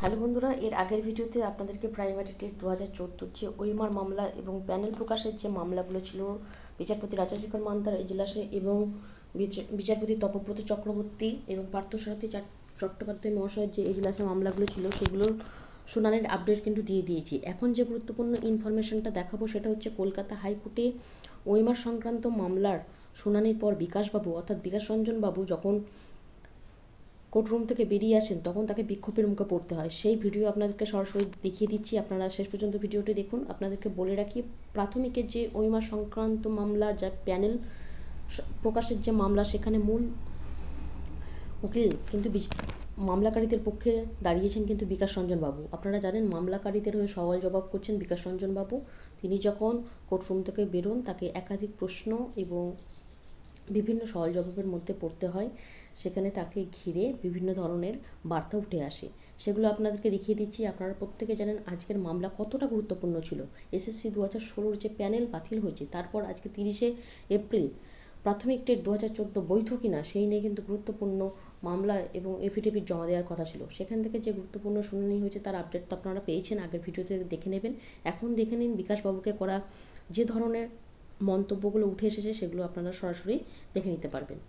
Hello বন্ধুরা, এর আগের ভিডিওতে আপনাদেরকে প্রাইমারি টেট 2014 যে ওইমার মামলা এবং প্যানেল প্রকাশের যে মামলাগুলো ছিল বিচারপতি রাজাশেখর মান্তার এজলাসে এবং বিচারপতি তপব্রত চক্রবর্তী এবং পার্থসারথী চট্টোপাধ্যায় মহাশয়ের যে এজলাসে মামলাগুলো ছিল সেগুলোর শুনানির আপডেট কিন্তু দিয়ে দিয়েছি। এখন যে গুরুত্বপূর্ণ ইনফরমেশনটা দেখাবো সেটা হচ্ছে কলকাতা হাইকোর্টে ওইমার সংক্রান্ত মামলার শুনানির পর বিকাশবাবু অর্থাৎ বিকাশ রঞ্জন বাবু যখন কোর্টরুম থেকে বেরিয়ে আসেন তখন তাকে বিক্ষোভের মুখে পড়তে হয়। সেই ভিডিও আপনাদেরকে সরাসরি দেখিয়ে দিচ্ছি, আপনারা শেষ পর্যন্ত ভিডিওটি দেখুন। আপনাদেরকে বলে রাখি, প্রাথমিকের যে ওইমা সংক্রান্ত মামলা যা প্যানেল প্রকাশের যে মামলা সেখানে মূল উকিল কিন্তু মামলাকারীদের পক্ষে দাঁড়িয়েছেন কিন্তু বিকাশ রঞ্জন বাবু। আপনারা জানেন মামলাকারীদের হয়ে সওয়াল জবাব করছেন বিকাশ রঞ্জন বাবু। তিনি যখন কোর্টরুম থেকে বেরোন তাকে একাধিক প্রশ্ন এবং বিভিন্ন সওয়াল জবাবের মধ্যে পড়তে হয়। সেখানে তাকে ঘিরে বিভিন্ন ধরনের বার্তা উঠে আসে, সেগুলো আপনাদেরকে দেখিয়ে দিচ্ছি। আপনারা প্রত্যেকে জানেন আজকের মামলা কতটা গুরুত্বপূর্ণ ছিল। এসএসসি 2016 যে প্যানেল বাতিল হয়েছে তারপর আজকে 30শে এপ্রিল প্রাথমিক টেট 2014 বৈধ কিনা সেই নিয়ে কিন্তু গুরুত্বপূর্ণ মামলা এবং এফিডেভিট জমা দেওয়ার কথা ছিল। সেখান থেকে যে গুরুত্বপূর্ণ শুনানি হয়েছে তার আপডেট তো আপনারা পেয়েছেন, আগের ভিডিওতে দেখে নেবেন। এখন দেখে নিন বিকাশবাবুকে করা যে ধরনের মন্তব্যগুলো উঠে এসেছে সেগুলো আপনারা সরাসরি দেখে নিতে পারবেন।